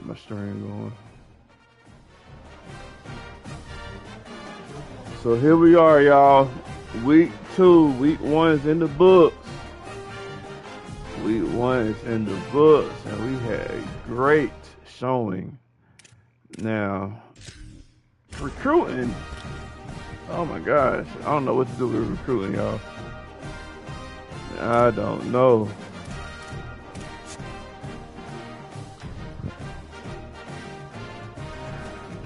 Get my stream going. So here we are, y'all. Week 2. Week 1 is in the books. Week 1 is in the books, and we had a great showing. Now, recruiting. Oh my gosh, I don't know what to do with recruiting, y'all. I don't know.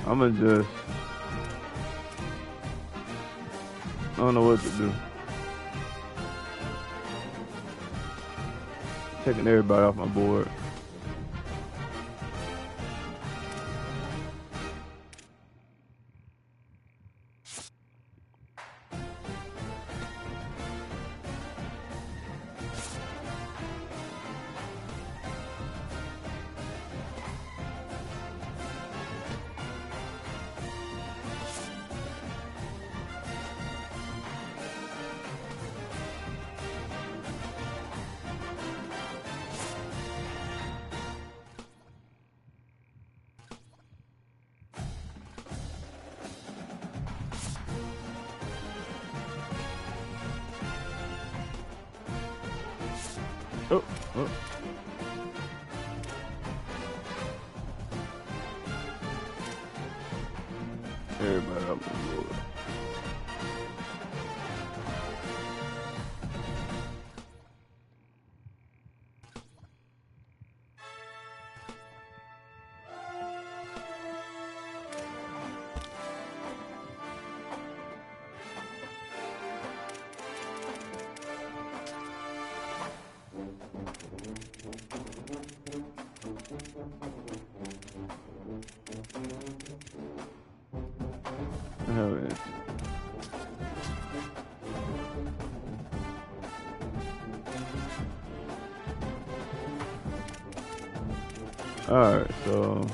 I'ma just, I don't know what to do. Taking everybody off my board. Oh, oh. Everybody up on board. Alright, so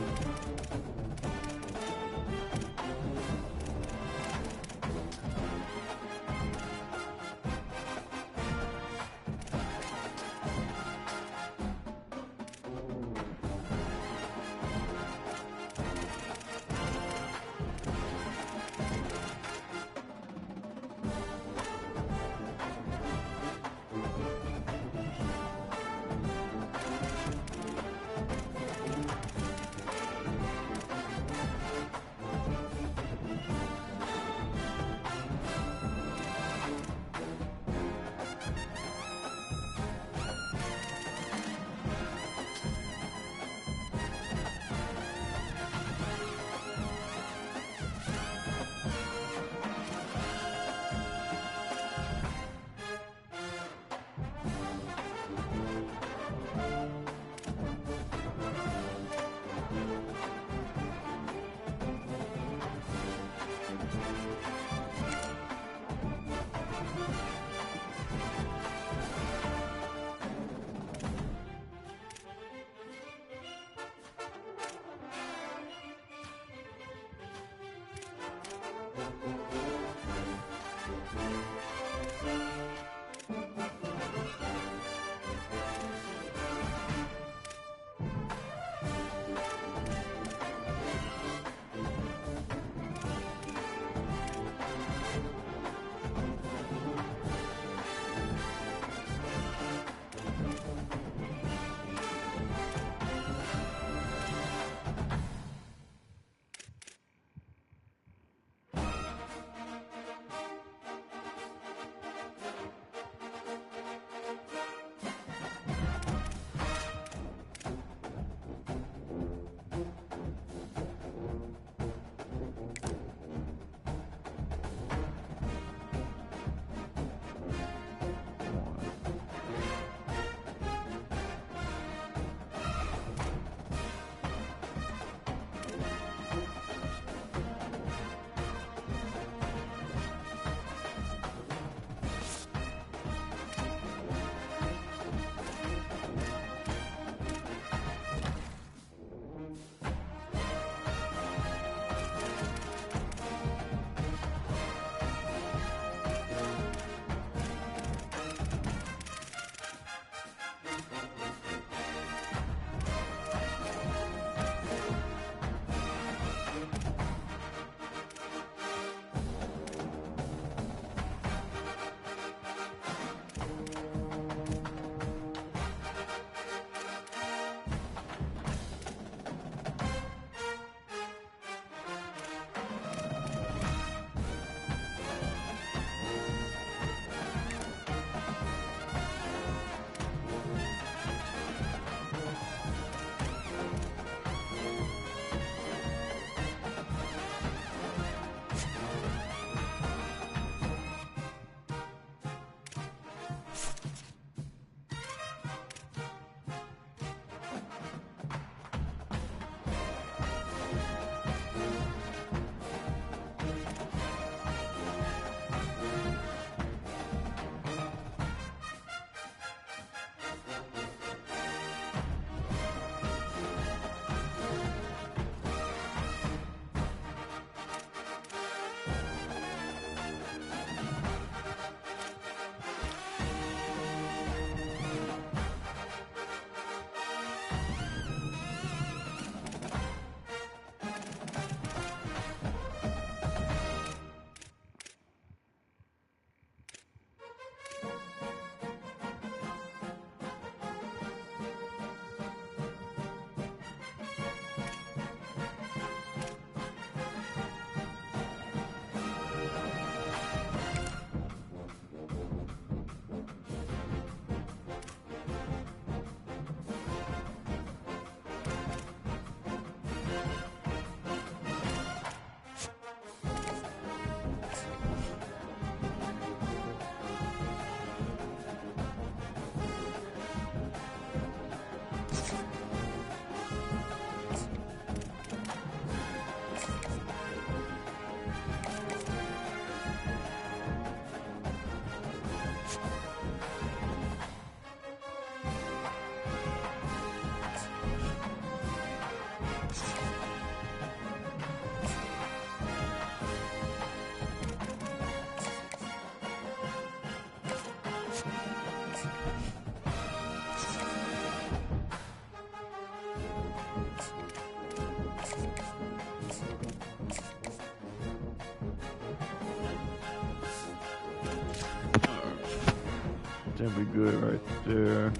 That'd be good right there.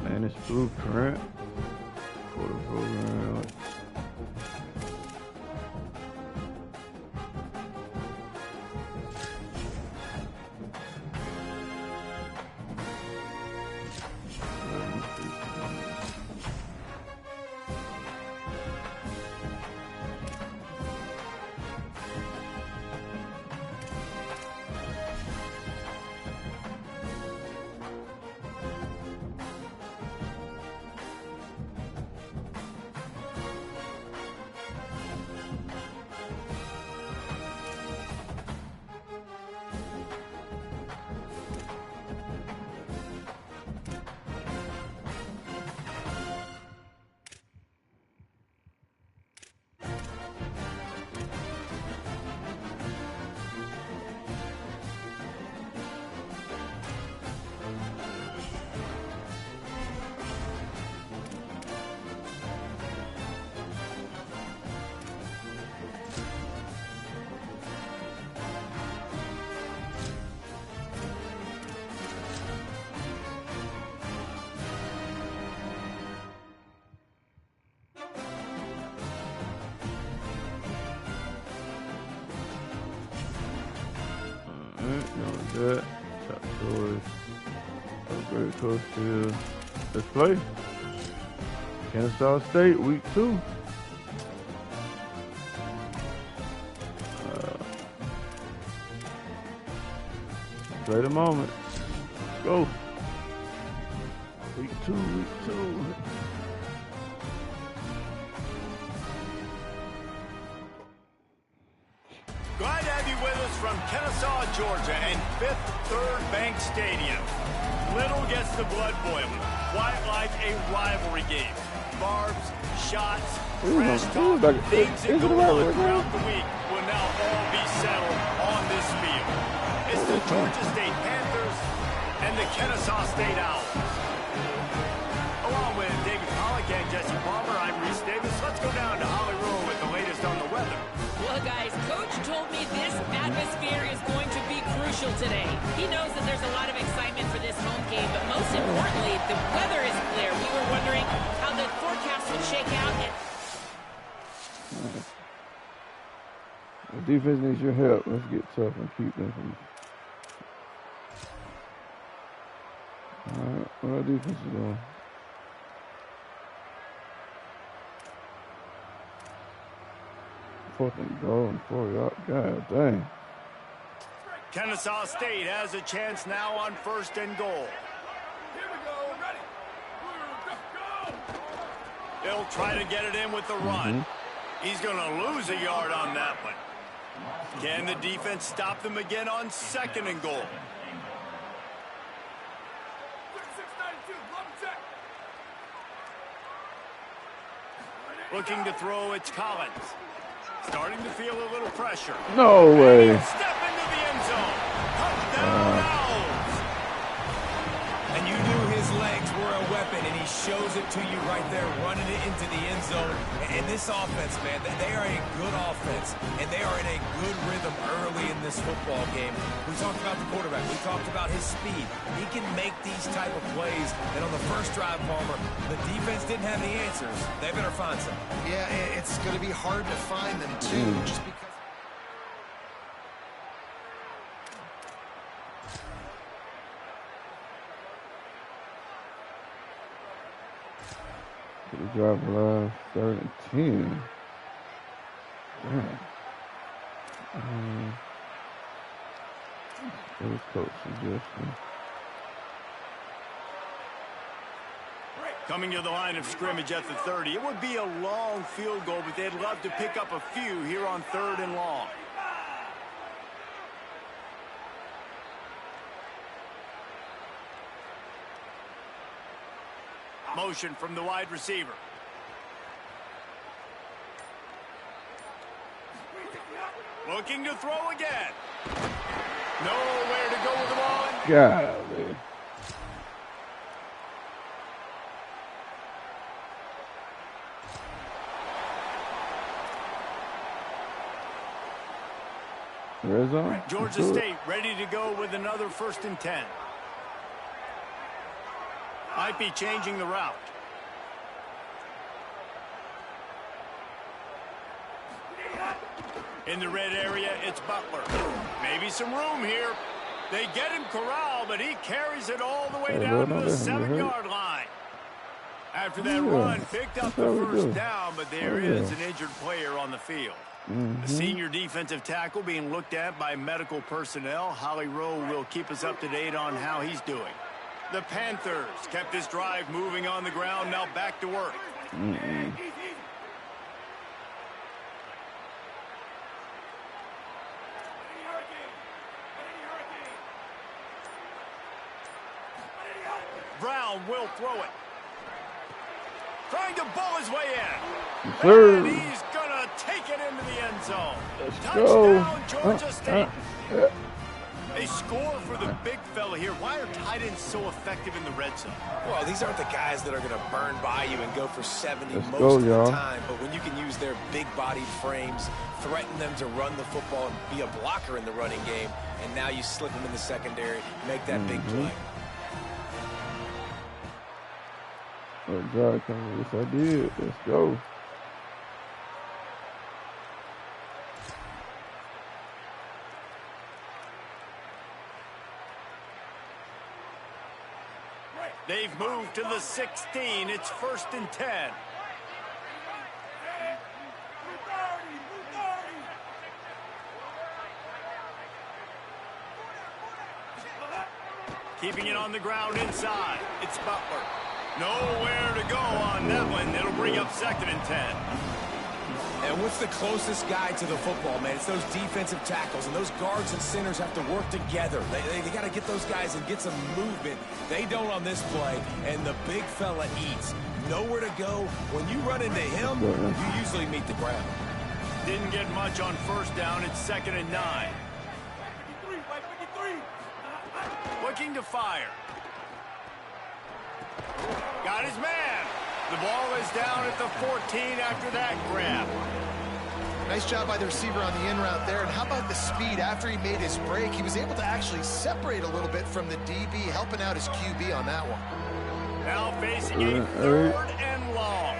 Man, it's blueprint for the program. That top choice. Upgrade coach field. Let's play. Kennesaw State week 2. Play the moment. Let's go. Week 2, week 2. Glad to have you with us from Kennesaw, Georgia, and Fifth Third Bank Stadium. Little gets the blood boiling. Quite like a rivalry game. Barbs, shots, trash talk, things that go on throughout the week will now all be settled on this field. It's the Georgia State Panthers and the Kennesaw State Owls. Along with David Pollock and Jesse Palmer, I'm Reese Davis. Let's go down to Hollywood with the latest on the weather. Well, guys, Coach told me this atmosphere is going to be crucial today. He knows that there's a lot of excitement for this home game, but most importantly, the weather is clear. We were wondering how the forecast would shake out. The defense needs your help. Let's get tough and keep them from. All right, what our defense is doing? Fourth and goal and 4 yards. God dang. Kennesaw State has a chance now on 1st and goal. Here we go. Ready? Go. They'll try to get it in with the run. He's going to lose a yard on that one. Can the defense stop them again on 2nd and goal? 692, love check. Looking to throw, it's Collins. Starting to feel a little pressure. No way. Step into the end zone. Touchdown Owls. And you knew his legs were a weapon, and he shows it to you right there, running it into the end zone. And this offense, man, they are a good offense, and they are in a good rhythm early in this football game. We talked about the quarterback. We talked about his speed. He can make these type of plays. And on the first drive, Palmer, the defense didn't have the answers. They better find some. Yeah, it's going to be hard to find them, too, just because. The drive alive, 3rd and 10. Damn. What was coach suggesting? Coming to the line of scrimmage at the 30. It would be a long field goal, but they'd love to pick up a few here on 3rd and long. Motion from the wide receiver. Looking to throw again. Nowhere to go with the ball. Golly. Red zone. Georgia State ready to go with another 1st and 10. Might be changing the route. In the red area, it's Butler. Maybe some room here. They get him corralled, but he carries it all the way down to the 7-yard line. After that run, picked up the first down, but there is an injured player on the field. The senior defensive tackle being looked at by medical personnel. Holly Rowe will keep us up to date on how he's doing. The Panthers kept this drive moving on the ground, now back to work. Brown will throw it. Trying to bull his way in. And he's going to take it into the end zone. Touchdown, Georgia State. They score for the big fella here. Why are tight ends so effective in the red zone? Well, these aren't the guys that are going to burn by you and go for 70 most of the time. But when you can use their big-bodied frames, threaten them to run the football and be a blocker in the running game, and now you slip them in the secondary, make that big play. Oh, God, yes, I did. Let's go. They've moved to the 16. It's 1st and 10. Keeping it on the ground inside. It's Butler. Nowhere to go on that one. It'll bring up 2nd and 10. And what's the closest guy to the football, man? It's those defensive tackles, and those guards and centers have to work together. They got to get those guys and get some movement. They don't on this play, and the big fella eats. Nowhere to go. When you run into him, you usually meet the ground. Didn't get much on 1st down. It's 2nd and 9. Looking to fire. Got his man. The ball is down at the 14 after that grab. Nice job by the receiver on the in route there. And how about the speed after he made his break? He was able to actually separate a little bit from the DB, helping out his QB on that one. Now facing a 3rd and long.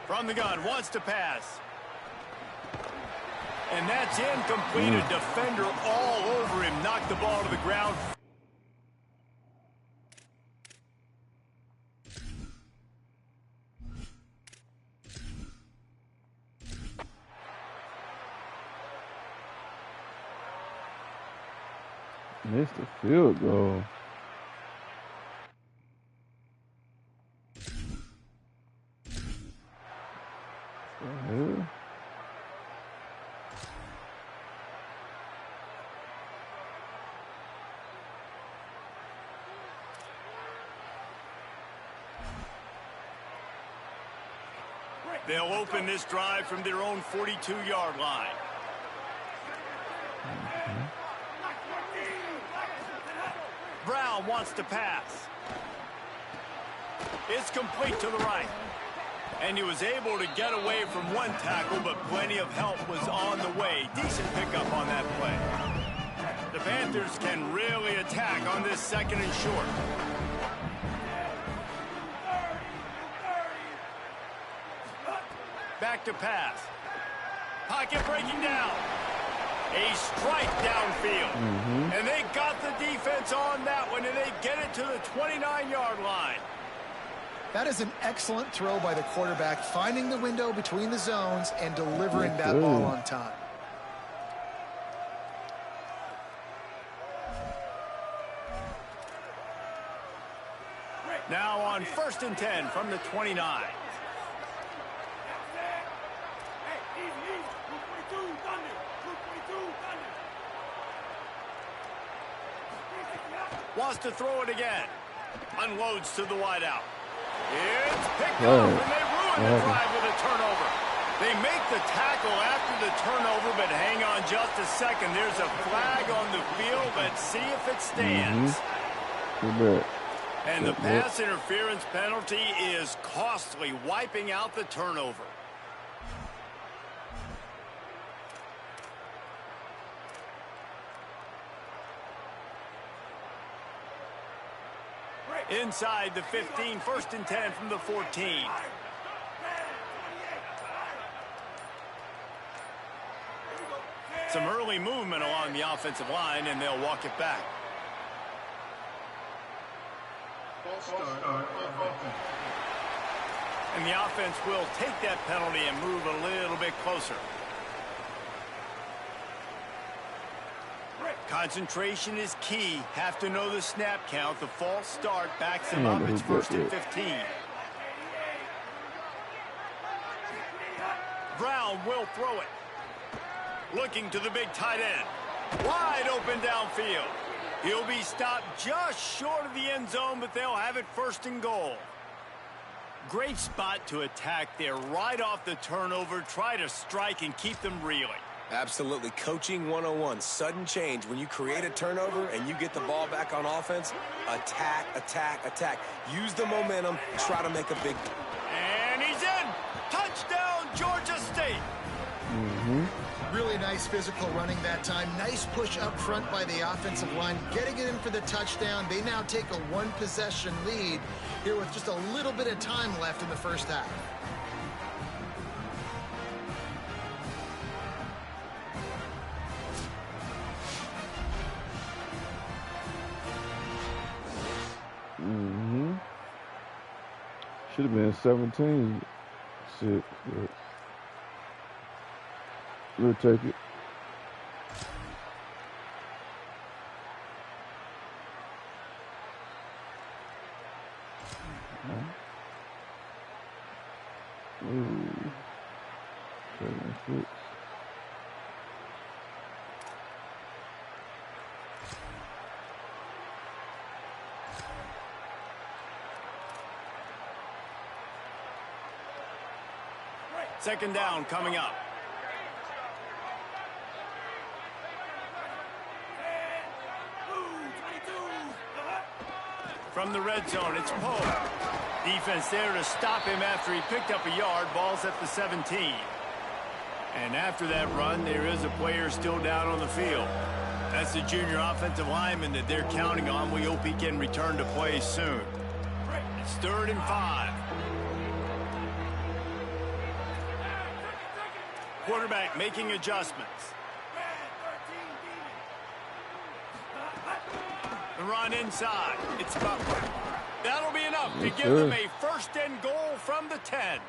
From the gun, wants to pass. And that's incomplete. A defender all over him. Knocked the ball to the ground. Missed the field goal. They'll open this drive from their own 42-yard line. Brown wants to pass. It's complete to the right. And he was able to get away from one tackle, but plenty of help was on the way. Decent pickup on that play. The Panthers can really attack on this 2nd and short. Back to pass. Pocket breaking down. A strike downfield. And they got the defense on that one, and they get it to the 29-yard line. That is an excellent throw by the quarterback, finding the window between the zones and delivering that ball on time. Now on 1st and 10 from the 29. Wants to throw it again. Unloads to the wideout. It's picked up, and they ruin the drive with a turnover. They make the tackle after the turnover, but hang on just a second. There's a flag on the field. Let's see if it stands. And the pass interference penalty is costly, wiping out the turnover. Inside the 15, 1st and 10 from the 14. Some early movement along the offensive line, and they'll walk it back. And the offense will take that penalty and move a little bit closer. Concentration is key. Have to know the snap count. The false start backs them up. It's 1st and 15. Brown will throw it. Looking to the big tight end. Wide open downfield. He'll be stopped just short of the end zone, but they'll have it 1st and goal. Great spot to attack there right off the turnover. Try to strike and keep them reeling. Absolutely. Coaching 101. Sudden change. When you create a turnover and you get the ball back on offense, attack, attack, attack. Use the momentum. Try to make a big... And he's in. Touchdown, Georgia State. Really nice physical running that time. Nice push up front by the offensive line, getting it in for the touchdown. They now take a one-possession lead here with just a little bit of time left in the first half. Should have been 17-6, but we'll take it. Ooh, 7-6. Second down coming up. From the red zone, it's Poe. Defense there to stop him after he picked up a yard. Ball's at the 17. And after that run, there is a player still down on the field. That's the junior offensive lineman that they're counting on. We hope he can return to play soon. It's 3rd and 5. Quarterback making adjustments. The run inside. It's Butler. That'll be enough to give them a 1st and goal from the 10.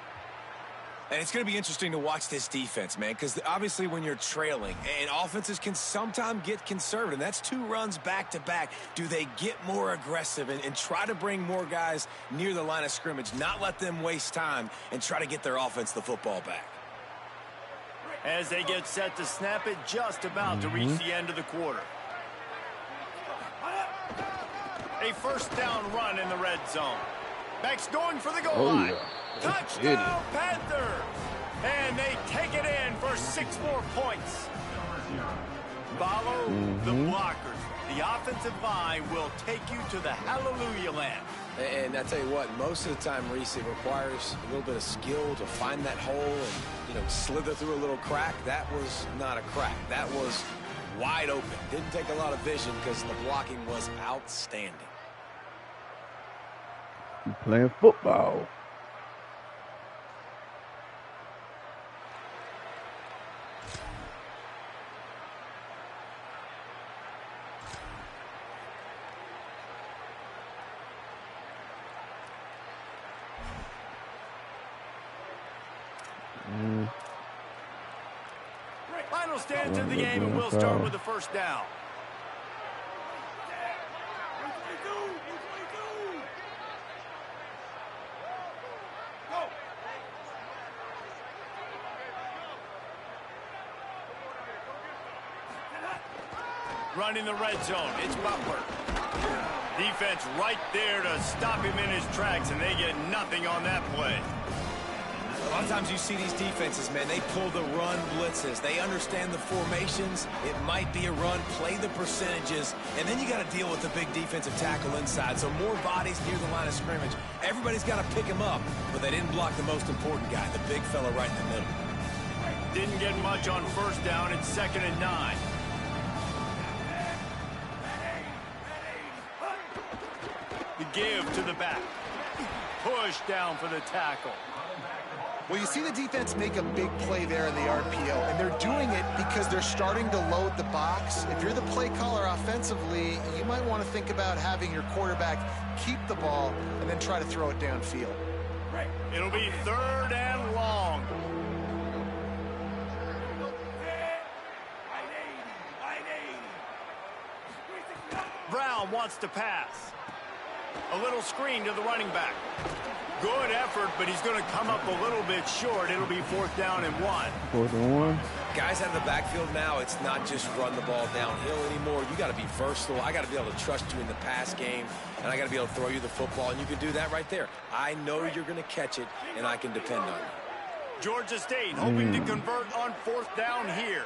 And it's going to be interesting to watch this defense, man, because obviously when you're trailing, and offenses can sometimes get conservative. That's 2 runs back-to-back. Do they get more aggressive and try to bring more guys near the line of scrimmage, not let them waste time, and try to get their offense the football back? As they get set to snap it, just about to reach the end of the quarter. A 1st down run in the red zone. Backs going for the goal line. Yeah. Touchdown, Panthers! And they take it in for 6 more points. Follow the blockers. The offensive line will take you to the hallelujah land. And I tell you what, most of the time, Reese, it requires a little bit of skill to find that hole and, slither through a little crack. That was not a crack. That was wide open. Didn't take a lot of vision because the blocking was outstanding. You playing football. Final stands in the game, and we'll start with the 1st down. Running the red zone, it's Butler. Defense right there to stop him in his tracks, and they get nothing on that play. A lot of times you see these defenses, man, they pull the run blitzes. They understand the formations. It might be a run, play the percentages, and then you got to deal with the big defensive tackle inside. So more bodies near the line of scrimmage. Everybody's got to pick him up, but they didn't block the most important guy, the big fella right in the middle. Didn't get much on 1st down. It's 2nd and 9. The give to the back. Push down for the tackle. Well, you see the defense make a big play there in the RPO, and they're doing it because they're starting to load the box. If you're the play caller offensively, you might want to think about having your quarterback keep the ball and then try to throw it downfield. It'll be 3rd and long. Brown wants to pass. A little screen to the running back. Good effort, but he's going to come up a little bit short. It'll be 4th down and 1. 4th and 1. Guys out of the backfield now, it's not just run the ball downhill anymore. You got to be versatile. I got to be able to trust you in the pass game, and I got to be able to throw you the football, and you can do that right there. I know you're going to catch it, and I can depend on you. Georgia State hoping to convert on 4th down here.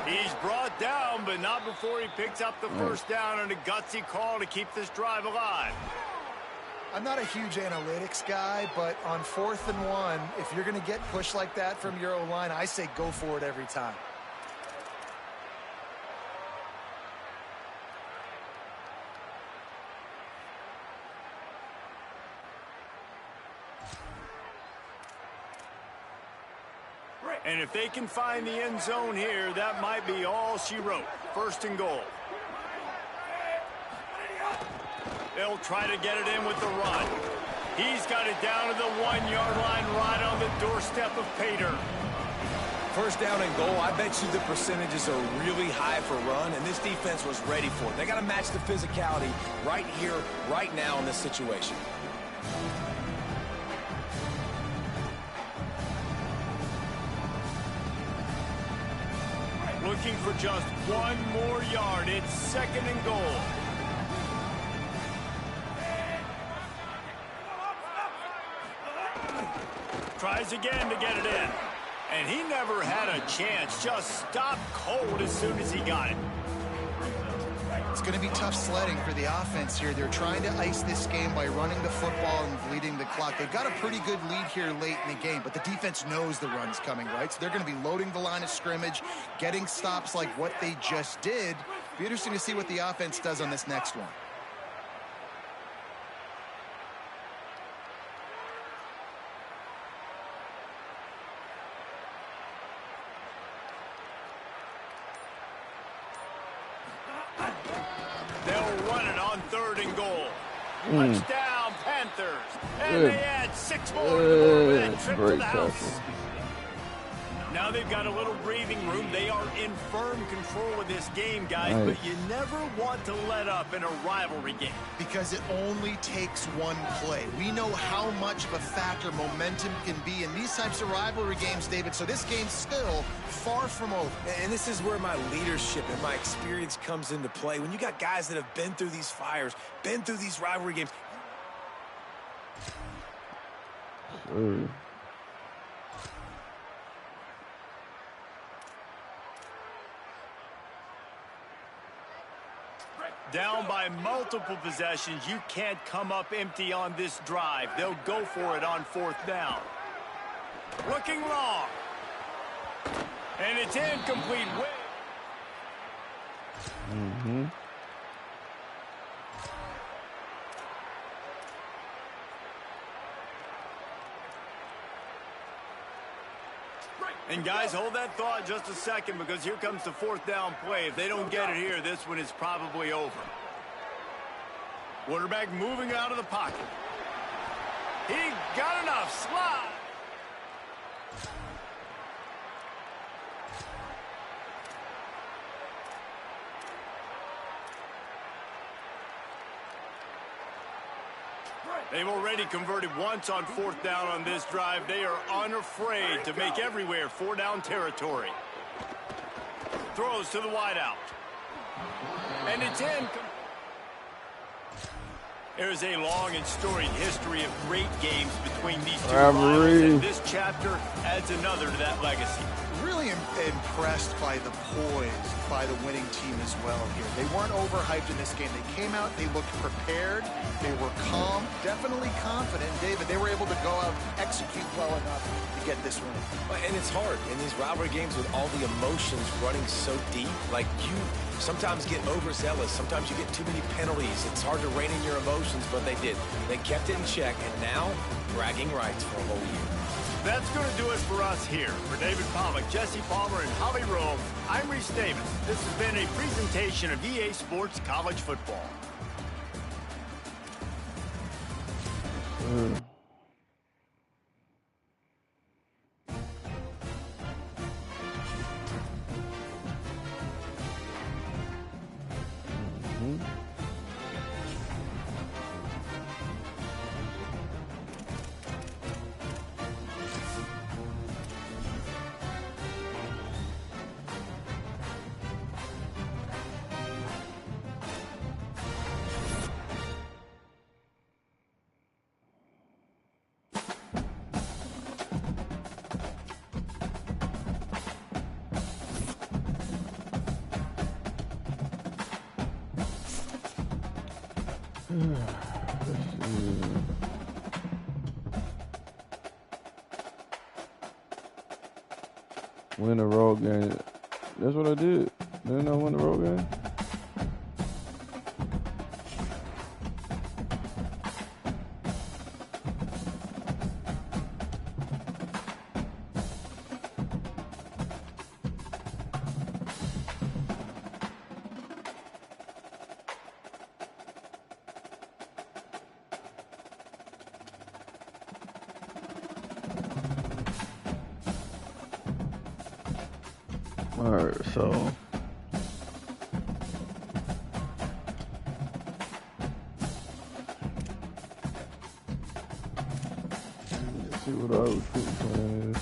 He's brought down, but not before he picks up the 1st down, and a gutsy call to keep this drive alive. I'm not a huge analytics guy, but on 4th and 1, if you're going to get pushed like that from your O-line, I say go for it every time. And if they can find the end zone here, that might be all she wrote. 1st and goal. They'll try to get it in with the run. He's got it down to the 1-yard line right on the doorstep of Pater. 1st down and goal, I bet you the percentages are really high for run, and this defense was ready for it. They got to match the physicality right here, right now in this situation. Looking for just 1 more yard. It's 2nd and goal. Tries again to get it in. And he never had a chance. Just stopped cold as soon as he got it. It's going to be tough sledding for the offense here. They're trying to ice this game by running the football and bleeding the clock. They've got a pretty good lead here late in the game, but the defense knows the run's coming, right? So they're going to be loading the line of scrimmage, getting stops like what they just did. Be interesting to see what the offense does on this next one. They'll run it on 3rd and goal. Touchdown, Panthers. And they add 6 more to the red trip to the house. Now they've got a little breathing room. They are in firm control of this game, guys, but you never want to let up in a rivalry game. Because it only takes one play. We know how much of a factor momentum can be in these types of rivalry games, David, so this game's still far from over. And this is where my leadership and my experience comes into play. When you got guys that have been through these fires, been through these rivalry games. Down by multiple possessions, you can't come up empty on this drive. They'll go for it on 4th down. Looking long. And it's incomplete. And guys, hold that thought just a second, because here comes the 4th down play. If they don't get it here, this one is probably over. Quarterback moving out of the pocket. He got enough. Slide. They've already converted once on 4th down on this drive. They are unafraid to make everywhere 4-down territory. Throws to the wideout. And it's in. There's a long and storied history of great games between these two rivals, and this chapter adds another to that legacy. Really important impressed by the poise by the winning team as well here. They weren't overhyped in this game. They came out, they looked prepared, they were calm, definitely confident. David, they were able to go out and execute well enough to get this win. And it's hard in these rivalry games with all the emotions running so deep. Like, you sometimes get overzealous. Sometimes you get too many penalties. It's hard to rein in your emotions, but they did. They kept it in check, and now bragging rights for a whole year. That's going to do it for us here. For David Pollack, Jesse Palmer, and Holly Rowe, I'm Reese Davis. This has been a presentation of EA Sports College Football. Win a road game. That's what I did. Didn't I win the road game? Alright, so let's see what our recruiting plan is.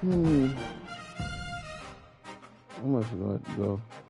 How much is going to go?